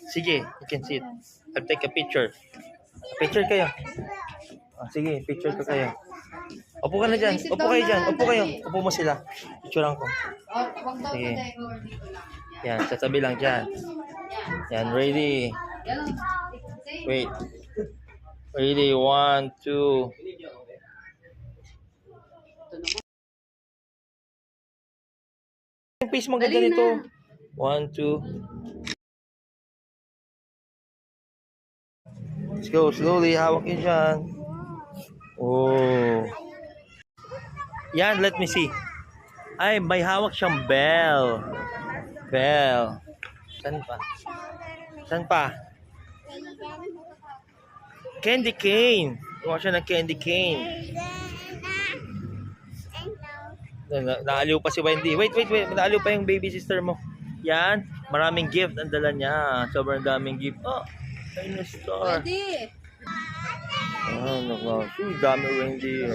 Sige, you can sit. I'll take a picture. Picture kayo. Sige, picture ko kayo. Upo ka na dyan. Upo kayo dyan. Upo kayo. Upo mo sila. Picturean ko. Sige. Yan, sa tabi lang dyan. Yan, ready. Wait. Ready, 1, 2. Yung face mo ganda nito. 1, 2. Let's go, slowly. Hawak yun dyan. Oh. Yan, let me see. Ay, may hawak siyang bell. Bell. Saan pa? Saan pa? Candy cane. Gawa siya ng candy cane. Naaliw pa si Wendy. Wait. Naaliw pa yung baby sister mo. Yan. Maraming gift ang dala niya. Sobrang daming gift. Oh, ayun na star. Wendy! Ano ba? Dami Wendy.